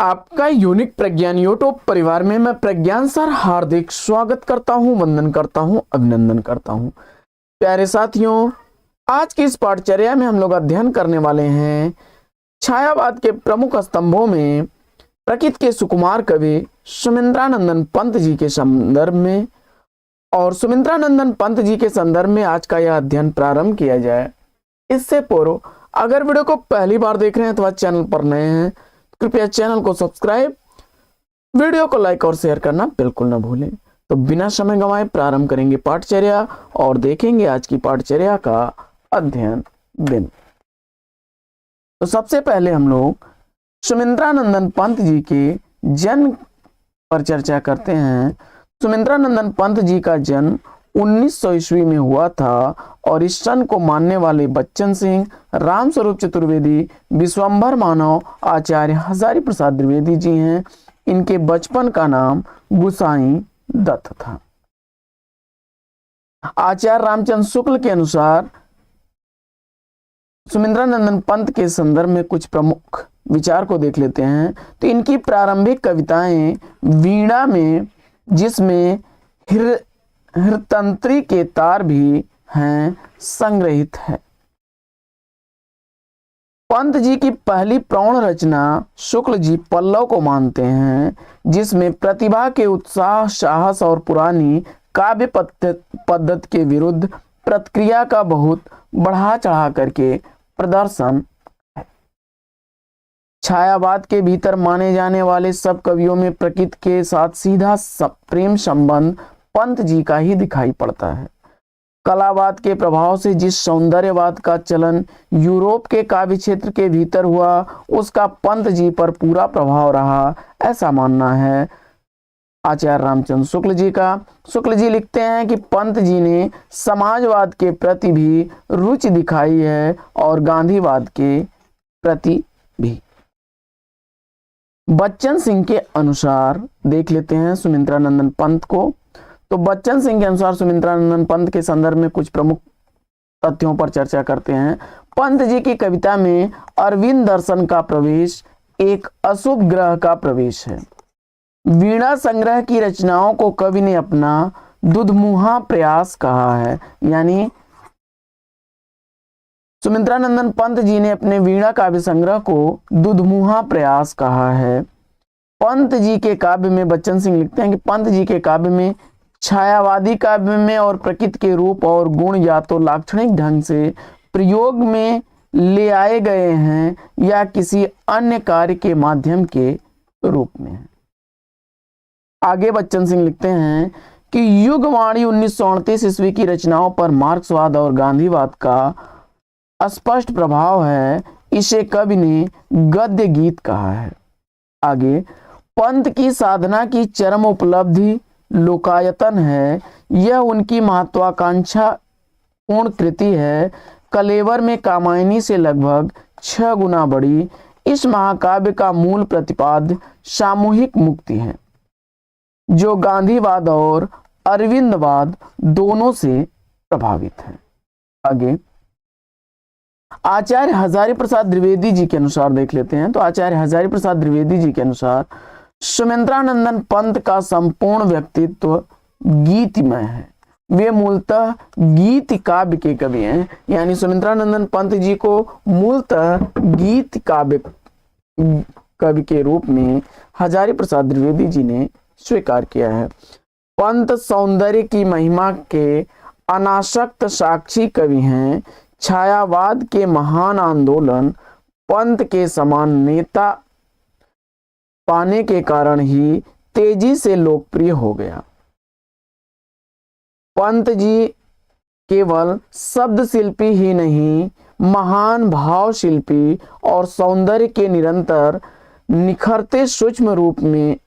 आपका यूनिक प्रज्ञान यूट्यूब परिवार में मैं प्रज्ञान सर हार्दिक स्वागत करता हूं, वंदन करता हूं, अभिनंदन करता हूं। प्यारे साथियों, आज की इस पाठचर्या में हम लोग अध्ययन करने वाले हैं छायावाद के प्रमुख स्तंभों में प्रकृति के सुकुमार कवि सुमिंद्रानंदन पंत जी के संदर्भ में। और सुमिंद्रानंदन पंत जी के संदर्भ में आज का यह अध्ययन प्रारंभ किया जाए। इससे पूर्व अगर वीडियो को पहली बार देख रहे हैं अथवा चैनल पर नए हैं, कृपया चैनल को सब्सक्राइब, वीडियो को लाइक और शेयर करना बिल्कुल ना भूलें। तो बिना समय गंवाए प्रारंभ करेंगे पाठचर्या और देखेंगे आज की पाठचर्या का अध्ययन बिंदु। तो सबसे पहले हम लोग सुमिंद्रानंदन पंत जी के जन्म पर चर्चा करते हैं। सुमिंद्रानंदन पंत जी का जन्म 1900 ईस्वी में हुआ था और इस सन को मानने वाले बच्चन सिंह, रामस्वरूप चतुर्वेदी, विश्वंभर मानव, आचार्य हजारी प्रसाद द्विवेदी जी हैं। इनके बचपन का नाम गुसाई दत्त था। आचार्य रामचंद्र शुक्ल के अनुसार सुमिंद्रानंदन पंत के संदर्भ में कुछ प्रमुख विचार को देख लेते हैं। तो इनकी प्रारंभिक कविताएं वीणा में, जिसमें हृतंत्री के तार भी हैं, संग्रहित है। पंत जी की पहली प्रौढ़ रचना शुक्ल जी पल्लव को मानते हैं, जिसमें प्रतिभा के उत्साह, साहस और पुरानी काव्य पद्धति के विरुद्ध प्रतिक्रिया का बहुत बढ़ा चढ़ा करके प्रदर्शन है। छायावाद के भीतर माने जाने वाले सब कवियों में प्रकृति के साथ सीधा प्रेम संबंध पंत जी का ही दिखाई पड़ता है। कलावाद के प्रभाव से जिस सौंदर्यवाद का चलन यूरोप के काव्य क्षेत्र के भीतर हुआ, उसका पंत जी पर पूरा प्रभाव रहा, ऐसा मानना है आचार्य रामचंद्र शुक्ल जी का। शुक्ल जी लिखते हैं कि पंत जी ने समाजवाद के प्रति भी रुचि दिखाई है और गांधीवाद के प्रति भी। बच्चन सिंह के अनुसार देख लेते हैं सुमिंद्रानंदन पंत को। तो बच्चन सिंह के अनुसार सुमिंद्रानंदन पंत के संदर्भ में कुछ प्रमुख तथ्यों पर चर्चा करते हैं। पंत जी की कविता में अरविंद दर्शन का प्रवेश एक अशुभ ग्रह का प्रवेश है। वीणा संग्रह की रचनाओं को कवि ने अपना दुधमुहा प्रयास कहा है। यानी सुमिंद्रानंदन पंत जी ने अपने वीणा काव्य संग्रह को दुधमुहा प्रयास कहा है। पंत जी के काव्य में, बच्चन सिंह लिखते हैं कि पंत जी के काव्य में छायावादी काव्य में और प्रकृति के रूप और गुण या तो लाक्षणिक ढंग से प्रयोग में ले आए गए हैं या किसी अन्य कार्य के माध्यम के रूप में है। आगे बच्चन सिंह लिखते हैं कि युगवाणी 1938 ईस्वी की रचनाओं पर मार्क्सवाद और गांधीवाद का स्पष्ट प्रभाव है। इसे कवि ने गद्य गीत कहा है। आगे, पंत की साधना की चरम उपलब्धि लोकायतन है। यह उनकी महत्वाकांक्षा पूर्ण कृति है। कलेवर में कामायनी से लगभग 6 गुना बड़ी इस महाकाव्य का मूल प्रतिपाद्य सामूहिक मुक्ति है, जो गांधीवाद और अरविंदवाद दोनों से प्रभावित है। आगे, आचार्य हजारी प्रसाद द्विवेदी जी के अनुसार देख लेते हैं। तो आचार्य हजारी प्रसाद द्विवेदी जी के अनुसार सुमिंद्रानंदन पंत का संपूर्ण व्यक्तित्व गीतमय है। वे मूलतः गीत काव्य के कवि हैं। यानी सुमिंद्रानंदन पंत जी को मूलतः गीत काव्य कवि के रूप में हजारी प्रसाद द्विवेदी जी ने स्वीकार किया है। पंत सौंदर्य की महिमा के अनासक्त साक्षी कवि हैं। छायावाद के महान आंदोलन पंत के समान नेता पाने के कारण ही तेजी से लोकप्रिय हो गया। पंत जी केवल शब्द शिल्पी ही नहीं, महान भाव शिल्पी और सौंदर्य के निरंतर निखरते सूक्ष्म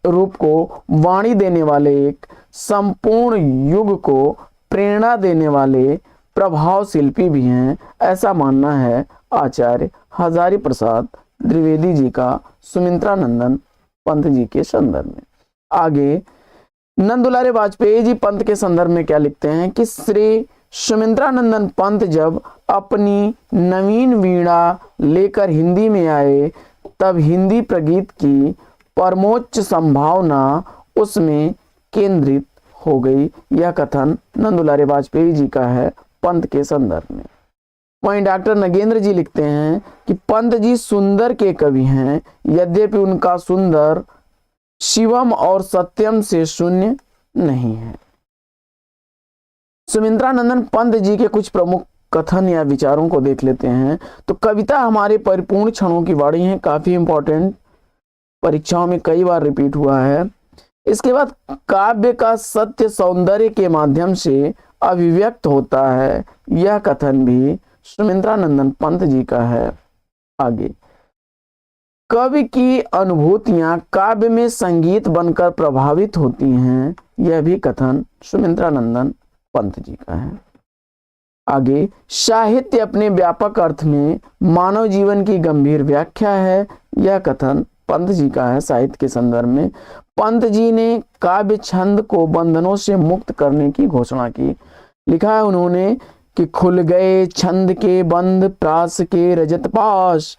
रूप को वाणी देने वाले, एक संपूर्ण युग को प्रेरणा देने वाले प्रभाव शिल्पी भी हैं, ऐसा मानना है आचार्य हजारी प्रसाद द्विवेदी जी का सुमिंद्रानंदन पंत जी के संदर्भ में। आगे, नंदुलारे वाजपेयी जी पंत के संदर्भ में क्या लिखते हैं कि श्री सुमिंद्रानंदन पंत जब अपनी नवीन वीणा लेकर हिंदी में आए, तब हिंदी प्रगीत की परमोच्च संभावना उसमें केंद्रित हो गई। यह कथन नंदुलारे वाजपेयी जी का है पंत के संदर्भ में। वहीं डॉक्टर नगेंद्र जी लिखते हैं कि पंत जी सुंदर के कवि हैं, यद्यपि उनका सुंदर शिवम और सत्यम से शून्य नहीं है। सुमित्रानंदन पंत जी के कुछ प्रमुख कथन या विचारों को देख लेते हैं। तो कविता हमारे परिपूर्ण क्षणों की वाणी है, काफी इंपॉर्टेंट, परीक्षाओं में कई बार रिपीट हुआ है। इसके बाद काव्य का सत्य सौंदर्य के माध्यम से अभिव्यक्त होता है, यह कथन भी सुमित्रानंदन पंत जी का है। आगे, कवि की अनुभूतियां काव्य में संगीत बनकर प्रभावित होती हैं, यह भी कथन सुमित्रानंदन पंत जी का है। आगे, साहित्य अपने व्यापक अर्थ में मानव जीवन की गंभीर व्याख्या है, यह कथन पंत जी का है। साहित्य के संदर्भ में पंत जी ने काव्य छंद को बंधनों से मुक्त करने की घोषणा की। लिखा है उन्होंने कि खुल गए छंद के बंध प्रास के रजत पाश,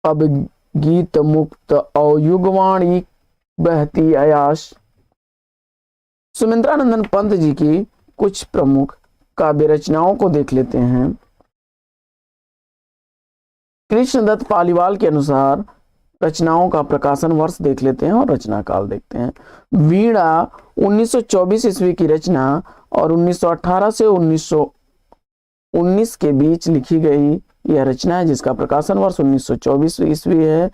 अब गीत मुक्त और युगवाणी बहती आयास। सुमित्रानंदन पंत जी की कुछ प्रमुख काव्य रचनाओं को देख लेते हैं। कृष्णदत्त पालीवाल के अनुसार रचनाओं का प्रकाशन वर्ष देख लेते हैं और रचना काल देखते हैं। वीणा 1924 ईस्वी की रचना और 1918 से 1919 के बीच लिखी गई यह रचना है, जिसका प्रकाशन वर्ष 1924 ईस्वी है।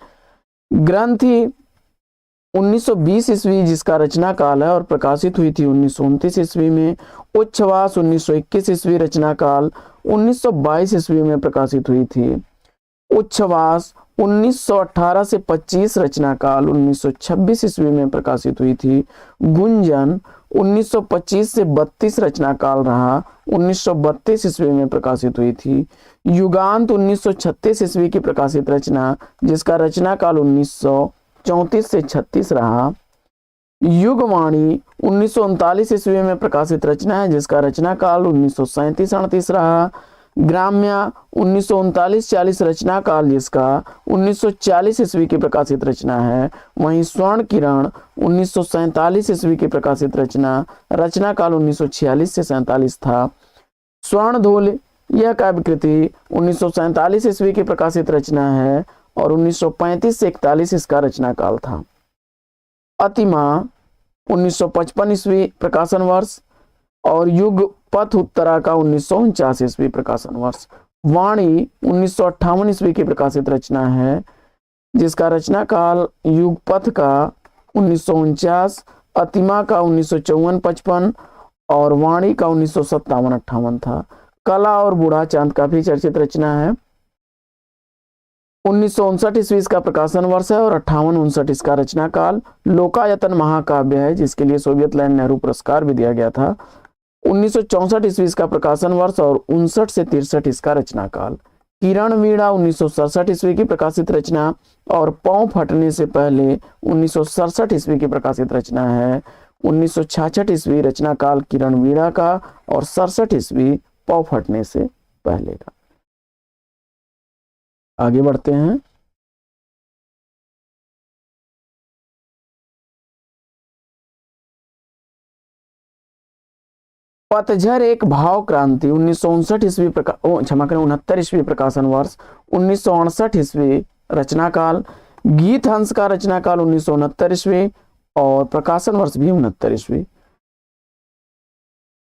ग्रंथि 1920 ईस्वी जिसका रचना काल है और प्रकाशित हुई थी 1929 ईस्वी में। उच्छ्वास 1921 ईस्वी रचना काल 1922 ईस्वी में प्रकाशित हुई थी। उच्छ्वास 1918 से 25 रचना काल 1926 ईस्वी में प्रकाशित हुई थी। गुंजन 1925 से 32 रचना काल रहा, 1932 ईस्वी में प्रकाशित हुई थी। युगांत 1936 ईस्वी की प्रकाशित रचना, जिसका रचना काल 1934 से 36 रहा। युगवाणी 1939 ईस्वी में प्रकाशित रचना है, जिसका रचना काल 1937-38 रहा। ग्राम्या 1939-40 रचना काल, जिसका 1940 ईस्वी की प्रकाशित रचना है। वहीं स्वर्ण किरण 1947 ईस्वी की प्रकाशित रचना काल 1946 से 47 था। स्वर्ण धूल यह काव्य कृति 1947 ईस्वी की प्रकाशित रचना है और 1935 से 41 इसका रचना काल था। अतिमा 1955 ईस्वी प्रकाशन वर्ष और युग पथ उत्तरा का 1949 ईस्वी प्रकाशन वर्ष। वाणी 1958 ईस्वी की प्रकाशित रचना है, जिसका रचना काल युग पथ का 1949, अतिमा का 1954-55 और वाणी का 1957-58 था। कला और बूढ़ा चांद काफी चर्चित रचना है। 1959 ईस्वी इसका प्रकाशन वर्ष है और 58-59 इसका रचना काल। लोकायतन महाकाव्य है, जिसके लिए सोवियत लैंड नेहरू पुरस्कार भी दिया गया था। 1964 ईस्वी इसका प्रकाशन वर्ष और 59 से 63 इसका रचना काल। किरण वीणा 1967 ईस्वी की प्रकाशित रचना और पांव फटने से पहले 1967 ईस्वी की प्रकाशित रचना है। 1966 ईस्वी रचना काल किरण वीणा का और 67 ईस्वी पांव फटने से पहले का। आगे बढ़ते हैं। पतझर एक भाव क्रांति 1959 ईस्वी क्षमा करें 69 ईस्वी प्रकाशन वर्ष। 1968 ईस्वी रचना काल। गीत हंस का रचना काल 1969 ईस्वी और प्रकाशन वर्ष भी 69 ईस्वी।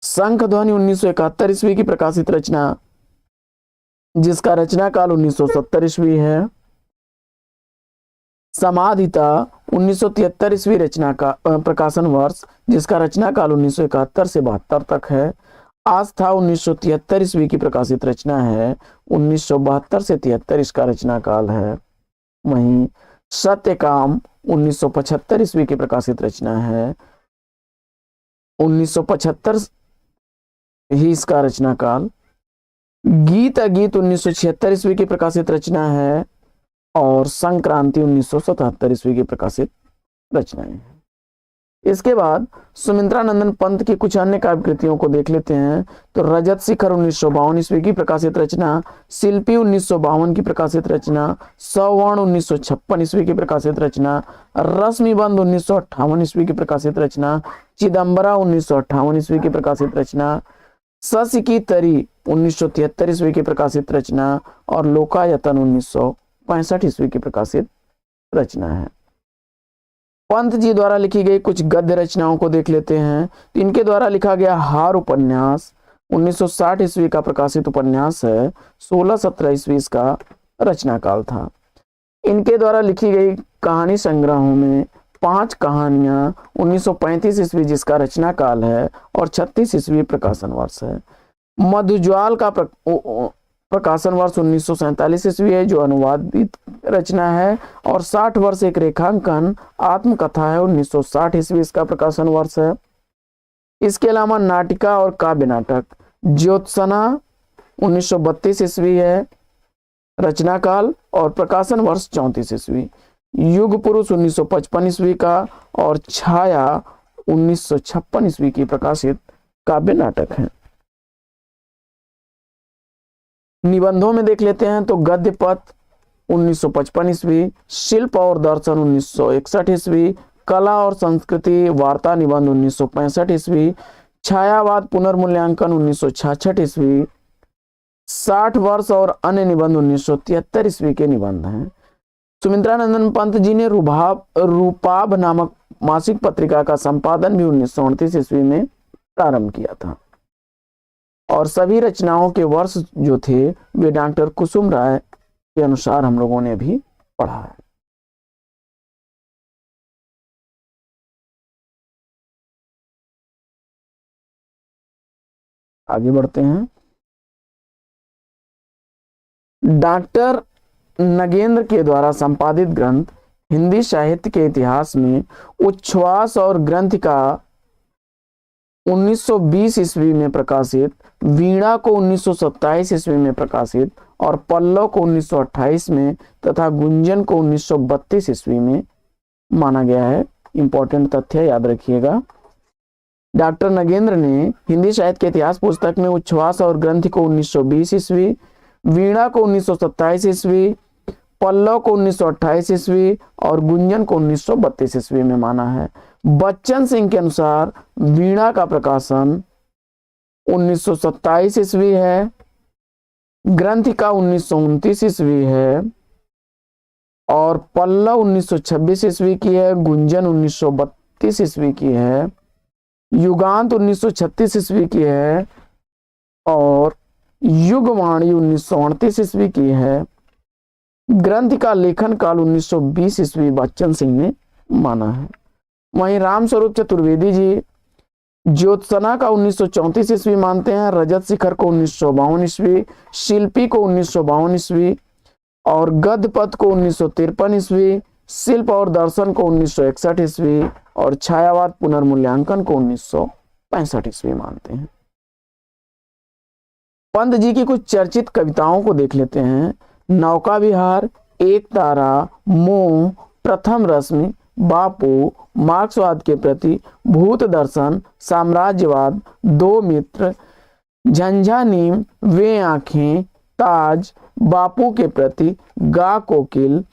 शंख ध्वनि 1971 ईस्वी की प्रकाशित रचना, जिसका रचना काल 1970 ईस्वी है। समाधिता 1973 ईस्वी रचना का प्रकाशन वर्ष, जिसका रचना काल 1971 से 72 तक है। आस्था 1973 ईस्वी की प्रकाशित रचना है, 1972 से 73 इसका रचना काल है। वहीं सत्यकाम 1975 ईस्वी की प्रकाशित रचना है, 1975 ही इसका रचना काल। गीत अगीत 1976 ईस्वी की प्रकाशित रचना है और संक्रांति 1977 ईस्वी की प्रकाशित रचनाएं हैं। इसके बाद सुमित्रानंदन पंत की कुछ अन्य काव्य कृतियों को देख लेते हैं। तो रजत शिखर 1952 ईस्वी की प्रकाशित रचना, शिल्पी 1952 की प्रकाशित रचना, सवर्ण 1956 ईस्वी की प्रकाशित रचना, रश्मिबंध 1958 ईस्वी की प्रकाशित रचना, चिदम्बरा 1958 ईस्वी की प्रकाशित रचना, शशि की तरी 1973 ईस्वी की प्रकाशित रचना और लोकायतन 1965 ईस्वी की प्रकाशित रचना है। पंत जी द्वारा लिखी गई कुछ गद्य रचनाओं को देख लेते हैं। तो इनके द्वारा लिखा गया हार उपन्यास 1960 ईस्वी का प्रकाशित उपन्यास है। 16-17 ईस्वी इसका रचना काल था। इनके द्वारा लिखी गई कहानी संग्रहों में 5 कहानियां 1935 ईस्वी जिसका रचना काल है और 36 ईस्वी प्रकाशन वर्ष है। मधुज्वाल का प्रकाशन वर्ष 1947 ईस्वी है जो अनुवादित रचना है और 60 वर्ष एक रेखांकन आत्मकथा है 1960 ईस्वी इसका प्रकाशन वर्ष है। इसके अलावा नाटिका और काव्य नाटक ज्योत्सना 1932 ईस्वी है रचना काल और प्रकाशन वर्ष 34 ईस्वी। युग पुरुष 1955 ईस्वी का और छाया 1956 ईस्वी की प्रकाशित काव्य नाटक है। निबंधों में देख लेते हैं तो गद्य पथ 1955 ईस्वी, शिल्प और दर्शन 1961 ईस्वी, कला और संस्कृति वार्ता निबंध 1965 ईस्वी, छायावाद पुनर्मूल्यांकन 1966 ईस्वी, 60 वर्ष और अन्य निबंध 1973 ईस्वी के निबंध हैं। सुमित्रानंदन पंत जी ने रूपाभ नामक मासिक पत्रिका का संपादन भी 1929 ईस्वी में प्रारंभ किया था और सभी रचनाओं के वर्ष जो थे वे डॉक्टर कुसुम राय के अनुसार हम लोगों ने भी पढ़ा है। आगे बढ़ते हैं। डॉक्टर नगेंद्र के द्वारा संपादित ग्रंथ हिंदी साहित्य के इतिहास में उच्छ्वास और ग्रंथ का 1920 ईस्वी में प्रकाशित, वीणा को 1927 ईस्वी में प्रकाशित और पल्लव को 1928 में तथा गुंजन को 1932 ईस्वी में माना गया है। इंपॉर्टेंट तथ्य याद रखिएगा। डॉक्टर नगेंद्र ने हिंदी साहित्य के इतिहास पुस्तक में उच्छ्वास और ग्रंथ को 1920 ईस्वी, वीणा को 1927 ईस्वी, पल्लव को 1928 ईस्वी और गुंजन को 1932 ईस्वी में माना है। बच्चन सिंह के अनुसार वीणा का प्रकाशन 1927 ईस्वी है, ग्रंथ का 1929 ईस्वी है और पल्लव 1926 ईस्वी की है, गुंजन 1932 ईस्वी की है, युगांत 1936 ईस्वी की है और युगवाणी 1938 ईस्वी की है। ग्रंथ का लेखन काल 1920 ईस्वी बच्चन सिंह ने माना है। वहीं रामस्वरूप चतुर्वेदी जी ज्योत्सना का 1934 ईस्वी मानते हैं, रजत शिखर को 1952 ईस्वी, शिल्पी को 1952 ईस्वी और गद्यपथ को 1953 ईस्वी, शिल्प और दर्शन को 1961 ईस्वी और छायावाद पुनर्मूल्यांकन को 1965 ईस्वी मानते हैं। पंत जी की कुछ चर्चित कविताओं को देख लेते हैं। नौका विहार, एक तारा, मोह, प्रथम रश्मि, बापू, मार्क्सवाद के प्रति, भूत दर्शन, साम्राज्यवाद, दो मित्र, झंझा नीम, वे आंखें, ताज, बापू के प्रति, गा कोकिल,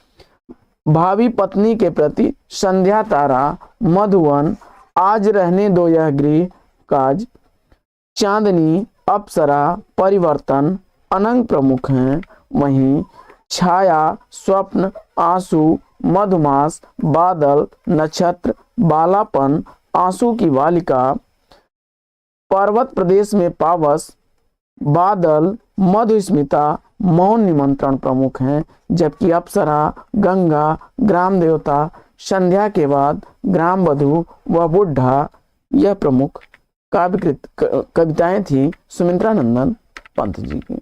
भावी पत्नी के प्रति, संध्या तारा, मधुवन, आज रहने दो यह गृह काज, चांदनी, अप्सरा, परिवर्तन, अनंग प्रमुख हैं। वहीं छाया, स्वप्न, आंसू, मधुमास, बादल, नक्षत्र, बालापन, आंसू की बालिका, पर्वत प्रदेश में पावस, बादल, मधुस्मिता, मौन निमंत्रण प्रमुख हैं। जबकि अप्सरा, गंगा, ग्राम देवता, संध्या के बाद ग्राम वधु व बुढ़ा यह प्रमुख कविताएं थी सुमित्रानंदन पंत जी की।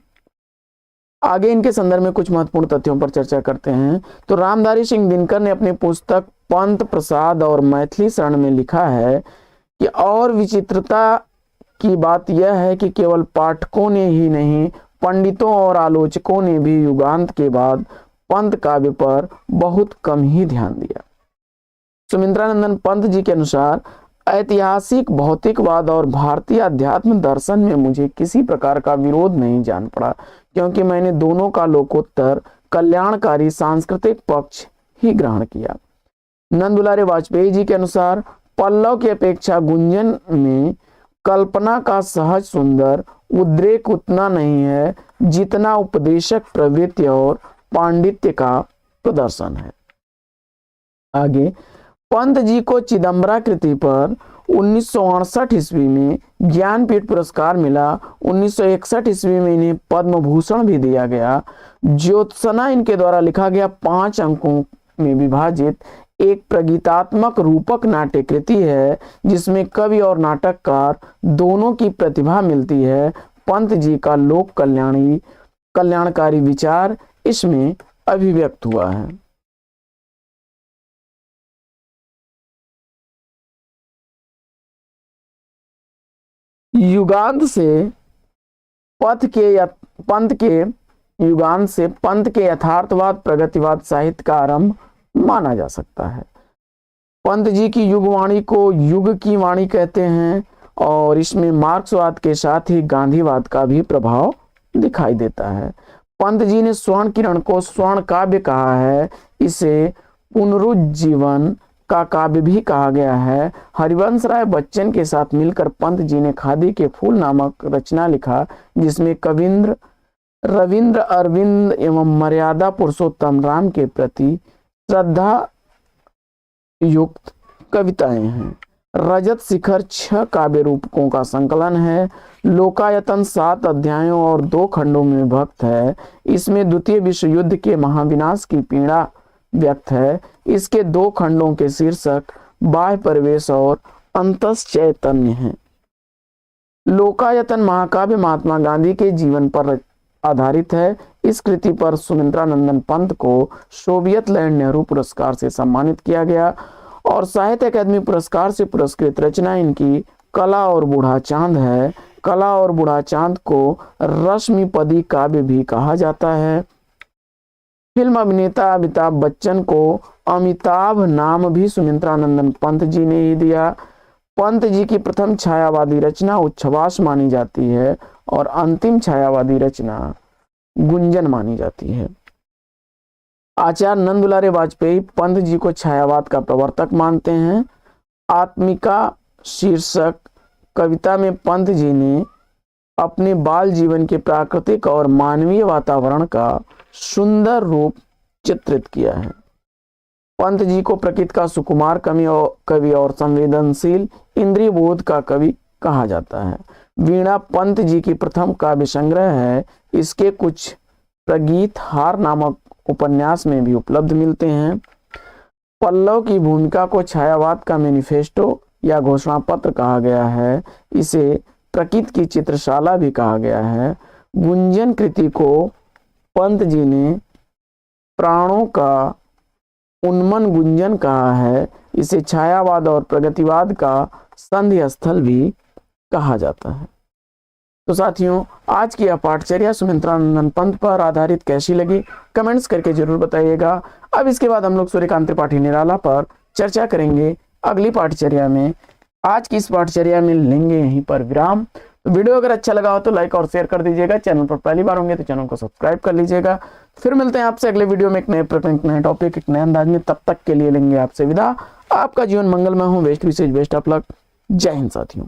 आगे इनके संदर्भ में कुछ महत्वपूर्ण तथ्यों पर चर्चा करते हैं। तो रामधारी सिंह दिनकर ने अपनी पुस्तक पंत प्रसाद और मैथिली शरण में लिखा है कि और विचित्रता की बात यह है कि केवल पाठकों ने ही नहीं, पंडितों और आलोचकों ने भी युगांत के बाद पंत काव्य पर बहुत कम ही ध्यान दिया। सुमित्रानंदन पंत जी के अनुसार ऐतिहासिक भौतिकवाद और भारतीय अध्यात्म दर्शन में मुझे किसी प्रकार का विरोध नहीं जान पड़ा, क्योंकि मैंने दोनों का लोकोत्तर कल्याणकारी सांस्कृतिक पक्ष ही ग्रहण किया। नंद दुलारे वाजपेयी जी के अनुसार पल्लव की अपेक्षा गुंजन में कल्पना का सहज सुंदर उद्रेक उतना नहीं है जितना उपदेशक प्रवृत्ति और पांडित्य का प्रदर्शन है। आगे, पंत जी को चिदम्बरा कृति पर 1968 ईस्वी में ज्ञानपीठ पुरस्कार मिला। 1961 ईस्वी में इन्हें पद्म भूषण भी दिया गया। ज्योत्सना इनके द्वारा लिखा गया 5 अंकों में विभाजित एक प्रगीतात्मक रूपक नाट्य कृति है, जिसमें कवि और नाटककार दोनों की प्रतिभा मिलती है। पंत जी का लोक कल्याणकारी विचार इसमें अभिव्यक्त हुआ है। युगांत से पंत के यथार्थवाद प्रगतिवाद साहित्य का आरंभ माना जा सकता है। पंत जी की युगवाणी को युग की वाणी कहते हैं और इसमें मार्क्सवाद के साथ ही गांधीवाद का भी प्रभाव दिखाई देता है। पंत जी ने स्वर्ण किरण को स्वर्ण काव्य कहा है। इसे पुनरुज्जीवन का काव्य भी कहा गया है। हरिवंश राय बच्चन के साथ मिलकर पंत जी ने खादी के फूल नामक रचना लिखा, जिसमें रविंद्र अरविंद एवं मर्यादा पुरुषोत्तम राम के प्रति श्रद्धा युक्त कविताएं हैं। रजत शिखर 6 काव्य रूपकों का संकलन है। लोकायतन 7 अध्यायों और 2 खंडों में विभक्त है। इसमें द्वितीय विश्व युद्ध के महाविनाश की पीड़ा व्यक्त है। इसके 2 खंडों के शीर्षक बाह्य परिवेश और अंतस चैतन्य हैं। लोकायतन महाकाव्य महात्मा गांधी के जीवन पर आधारित है। इस कृति पर सुमित्रानंदन पंत को सोवियत लैंड नेहरू पुरस्कार से सम्मानित किया गया और साहित्य अकादमी पुरस्कार से पुरस्कृत रचना इनकी कला और बूढ़ा चांद है। कला और बूढ़ा चांद को रश्मिपदी काव्य भी कहा जाता है। फिल्म अभिनेता अमिताभ बच्चन को अमिताभ नाम भी सुमित्रानंदन पंत जी ने ही दिया। पंत जी की प्रथम छायावादी रचना उच्छ्वास मानी जाती है और अंतिम छायावादी रचना गुंजन मानी जाती है। आचार्य नंद दुलारे वाजपेयी पंत जी को छायावाद का प्रवर्तक मानते हैं। आत्मिका शीर्षक कविता में पंत जी ने अपने बाल जीवन के प्राकृतिक और मानवीय वातावरण का सुंदर रूप चित्रित किया है। पंत जी को प्रकृति का सुकुमार कवि और संवेदनशील इंद्रिय बोध का कवि कहा जाता है। वीणा पंत जी की प्रथम काव्य संग्रह है। इसके कुछ प्रगीत हार नामक उपन्यास में भी उपलब्ध मिलते हैं। पल्लव की भूमिका को छायावाद का मैनिफेस्टो या घोषणा पत्र कहा गया है। इसे प्रकृति की चित्रशाला भी कहा गया है। गुंजन कृति को पंत जी ने प्राणों का उन्मन गुंजन कहा है। इसे छायावाद और प्रगतिवाद का संधि स्थल भी कहा जाता है। तो साथियों, आज की यह पाठचर्या सुमित्रानंदन पंत पर आधारित कैसी लगी कमेंट्स करके जरूर बताइएगा। अब इसके बाद हम लोग सूर्यकांत त्रिपाठी निराला पर चर्चा करेंगे अगली पाठचर्या में। आज की इस पाठचर्या में लेंगे यहीं पर विराम। तो वीडियो अगर अच्छा लगा हो तो लाइक और शेयर कर दीजिएगा। चैनल पर पहली बार होंगे तो चैनल को सब्सक्राइब कर लीजिएगा। फिर मिलते हैं आपसे अगले वीडियो में एक नए प्रकरण, नए टॉपिक, एक नए अंदाज में। तब तक के लिए लेंगे आपसे विदा। आपका जीवन मंगलमय हो। बेस्ट विशेष बेस्ट ऑफ लक। जय हिंद साथियों।